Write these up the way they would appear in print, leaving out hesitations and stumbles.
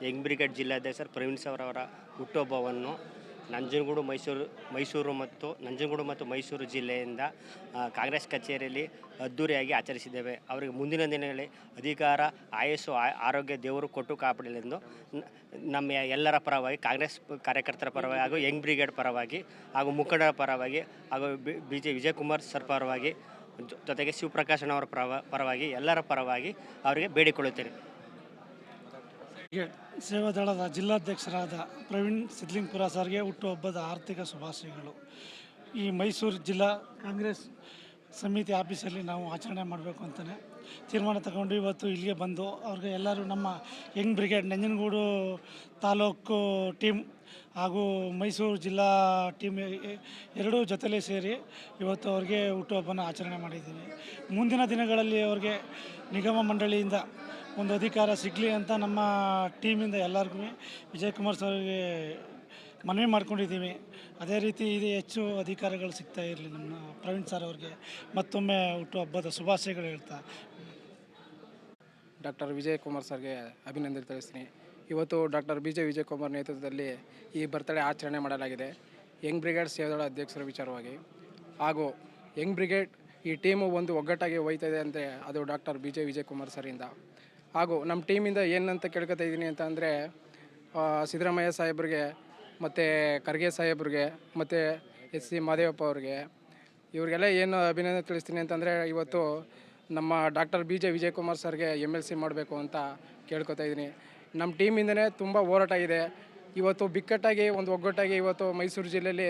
Young brigade ಜಿಲ್ಲಾಧ್ಯಕ್ಷರು Praveen sir ಅವರ ಹುಟ್ಟುಹಬ್ಬವನ್ನು ನಂಜನಗೂಡು ಮತ್ತು ಮೈಸೂರು ಜಿಲ್ಲೆಯಿಂದ ಕಾಂಗ್ರೆಸ್ ಕಚೇರಿಯಲ್ಲಿ ಅದ್ದೂರಿಯಾಗಿ ಆಚರಿಸಿದ್ದೇವೆ. ಅವರಿಗೆ ಮುಂದಿನ ದಿನಗಳಲ್ಲಿ ಅಧಿಕಾರ, ಆಯಸ್ಸು, ಆರೋಗ್ಯ ದೇವರು ಕೊಟ್ಟು ಕಾಪಾಡಲೆಂದು ನಮ್ಮ ಎಲ್ಲರ ಪರವಾಗಿ, ಕಾಂಗ್ರೆಸ್ ಕಾರ್ಯಕರ್ತರ ಪರವಾಗಿ ಹಾಗೂ ಯಂಗ್ ಬ್ರಿಗೇಡ್ ಪರವಾಗಿ ಹಾಗೂ ಮುಖಂಡರ ಪರವಾಗಿ ಹಾಗೂ ವಿಜಯಕುಮಾರ್ ಸರ್ ಪರವಾಗಿ, ಜೊತೆಗೆ ಶಿವಪ್ರಕಾಶನವರ ಪರವಾಗಿ ಎಲ್ಲರ ಪರವಾಗಿ ಅವರಿಗೆ ಬೇಡಿಕೊಳ್ಳುತ್ತೇನೆ. ಸೇವಾದಳದ ಜಿಲ್ಲಾಧ್ಯಕ್ಷರಾದ ಪ್ರವೀಣ್ ಸಿದ್ಲಿಂಗ್ಪುರ ಸರ್ಗೆ ಹುಟ್ಟುಹಬ್ಬದ ಆರ್ಥಿಕ ಶುಭಾಶಯಗಳು. ಈ ಮೈಸೂರು ಜಿಲ್ಲಾ ಕಾಂಗ್ರೆಸ್ ಸಮಿತಿ ಆಫೀಸಲ್ಲಿ ನಾವು ಆಚರಣೆ ಮಾಡಬೇಕು ಅಂತಲೇ ತೀರ್ಮಾನ ತಗೊಂಡು ಇವತ್ತು ಇಲ್ಲಿಗೆ ಬಂದು ಅವ್ರಿಗೆ ಎಲ್ಲರೂ ನಮ್ಮ Young brigade Nanjangud taluk team ಹಾಗೂ ಮೈಸೂರು ಜಿಲ್ಲಾ ಟೀಮ್ ಎರಡೂ ಜೊತೆಲೇ ಸೇರಿ ಇವತ್ತು ಅವ್ರಿಗೆ ಹುಟ್ಟುಹಬ್ಬನ ಆಚರಣೆ ಮಾಡಿದ್ದೀವಿ. ಮುಂದಿನ ದಿನಗಳಲ್ಲಿ ಅವ್ರಿಗೆ ನಿಗಮ ಮಂಡಳಿಯಿಂದ ಒಂದು ಅಧಿಕಾರ ಸಿಗಲಿ ಅಂತ ನಮ್ಮ ಟೀಮಿಂದ ಎಲ್ಲರಿಗೂ ವಿಜಯಕುಮಾರ್ ಸರ್ಗೆ ಮನವಿ ಮಾಡ್ಕೊಂಡಿದ್ದೀವಿ. ಅದೇ ರೀತಿ ಇದು ಹೆಚ್ಚು ಅಧಿಕಾರಗಳು ಸಿಗ್ತಾ ಇರಲಿ ನಮ್ಮ ಪ್ರವೀಣ್ ಸರ್ ಅವ್ರಿಗೆ ಮತ್ತೊಮ್ಮೆ ಹುಟ್ಟುಹಬ್ಬದ ಶುಭಾಶಯಗಳು ಹೇಳ್ತಾ ಡಾಕ್ಟರ್ ವಿಜಯಕುಮಾರ್ ಸರ್ಗೆ ಅಭಿನಂದನೆ ತಿಳಿಸ್ತೀನಿ. ಇವತ್ತು ಡಾಕ್ಟರ್ ವಿಜಯಕುಮಾರ್ ನೇತೃತ್ವದಲ್ಲಿ ಈ ಬರ್ತಡೇ ಆಚರಣೆ ಮಾಡಲಾಗಿದೆ. ಯಂಗ್ ಬ್ರಿಗೇಡ್ ಸೇವಾದಳ ಅಧ್ಯಕ್ಷರ ವಿಚಾರವಾಗಿ ಹಾಗೂ ಯಂಗ್ ಬ್ರಿಗೇಡ್ ಈ ಟೀಮು ಒಂದು ಒಗ್ಗಟ್ಟಾಗಿ ಹೋಯ್ತಾ ಇದೆ ಅಂದರೆ ಅದು ಡಾಕ್ಟರ್ ವಿಜಯಕುಮಾರ್ ಸರಿಂದ. ಹಾಗೂ ನಮ್ಮ ಟೀಮಿಂದ ಏನಂತ ಕೇಳ್ಕೊತಾ ಇದ್ದೀನಿ ಅಂತ ಅಂದರೆ ಸಿದ್ದರಾಮಯ್ಯ ಸಾಹೇಬ್ರಿಗೆ ಮತ್ತು ಖರ್ಗೆ ಸಾಹೇಬ್ರಿಗೆ ಮತ್ತು ಎಸ್ ಸಿ ಮಾದೇವಪ್ಪ ಅವ್ರಿಗೆ ಇವ್ರಿಗೆಲ್ಲ ಏನು ಅಭಿನಂದನೆ ತಿಳಿಸ್ತೀನಿ ಅಂತಂದರೆ ಇವತ್ತು ನಮ್ಮ ಡಾಕ್ಟರ್ ವಿಜಯಕುಮಾರ್ ಸರ್ಗೆ MLC ಮಾಡಬೇಕು ಅಂತ ಕೇಳ್ಕೊತಾ ಇದ್ದೀನಿ. ನಮ್ಮ ಟೀಮಿಂದನೇ ತುಂಬ ಹೋರಾಟ ಇದೆ. ಇವತ್ತು ಬಿಕ್ಕಟ್ಟಾಗಿ ಒಂದು ಒಗ್ಗಟ್ಟಾಗಿ ಇವತ್ತು ಮೈಸೂರು ಜಿಲ್ಲೆಯಲ್ಲಿ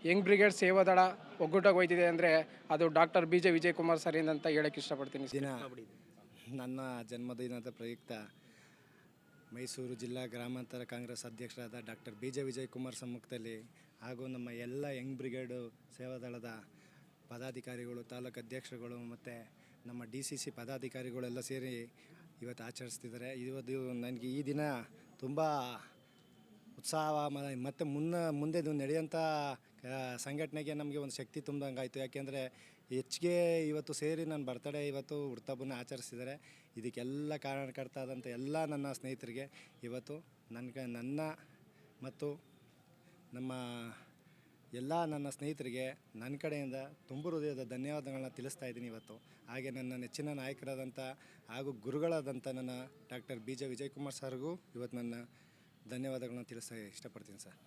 ಯಂಗ್ ಬ್ರಿಗೇಡ್ ಸೇವಾದಳ ಒಗ್ಗಟ್ಟಾಗಿ ಹೋಯ್ತಿದೆ ಅಂದರೆ ಅದು ಡಾಕ್ಟರ್ ವಿಜಯಕುಮಾರ್ ಸರಿಂದ ಅಂತ ಹೇಳೋಕ್ಕೆ ಇಷ್ಟಪಡ್ತೀನಿ. ನನ್ನ ಜನ್ಮದಿನದ ಪ್ರಯುಕ್ತ ಮೈಸೂರು ಜಿಲ್ಲಾ ಗ್ರಾಮಾಂತರ ಕಾಂಗ್ರೆಸ್ ಅಧ್ಯಕ್ಷರಾದ ಡಾಕ್ಟರ್ ವಿಜಯಕುಮಾರ್ ಸಮ್ಮುಖದಲ್ಲಿ ಹಾಗೂ ನಮ್ಮ ಎಲ್ಲ ಯಂಗ್ ಬ್ರಿಗೇಡು ಸೇವಾದಳದ ಪದಾಧಿಕಾರಿಗಳು, ತಾಲೂಕು ಅಧ್ಯಕ್ಷರುಗಳು ಮತ್ತು ನಮ್ಮ DCC ಪದಾಧಿಕಾರಿಗಳೆಲ್ಲ ಸೇರಿ ಇವತ್ತು ಆಚರಿಸ್ತಿದ್ದಾರೆ. ಇವತ್ತು ನನಗೆ ಈ ದಿನ ತುಂಬ ಉತ್ಸಾಹ ಮತ್ತು ಮುಂದೆ ನಡೆಯೋಂಥ ಸಂಘಟನೆಗೆ ನಮಗೆ ಒಂದು ಶಕ್ತಿ ತುಂಬ್ದಂಗೆ ಆಯಿತು. ಯಾಕೆಂದರೆ ಹೆಚ್ಚಿಗೆ ಇವತ್ತು ಸೇರಿ ನನ್ನ ಬರ್ತಡೇ ಇವತ್ತು ಹುಟ್ಟುಹಬ್ಬನ ಆಚರಿಸಿದ್ದಾರೆ. ಇದಕ್ಕೆಲ್ಲ ಕಾರಣಕರ್ತ ಆದಂಥ ಎಲ್ಲ ನನ್ನ ಸ್ನೇಹಿತರಿಗೆ ಇವತ್ತು ನನ್ನ ಮತ್ತು ನಮ್ಮ ಎಲ್ಲ ನನ್ನ ಸ್ನೇಹಿತರಿಗೆ ನನ್ನ ಕಡೆಯಿಂದ ತುಂಬ ಹೃದಯದ ಧನ್ಯವಾದಗಳನ್ನ ತಿಳಿಸ್ತಾ ಇದ್ದೀನಿ ಇವತ್ತು. ಹಾಗೆ ನನ್ನ ನೆಚ್ಚಿನ ನಾಯಕರಾದಂಥ ಹಾಗೂ ಗುರುಗಳಾದಂಥ ನನ್ನ ಡಾಕ್ಟರ್ ವಿಜಯಕುಮಾರ್ ಸರ್ಗೂ ಇವತ್ತು ನನ್ನ ಧನ್ಯವಾದಗಳನ್ನ ತಿಳಿಸೋಕ್ಕೆ ಇಷ್ಟಪಡ್ತೀನಿ ಸರ್.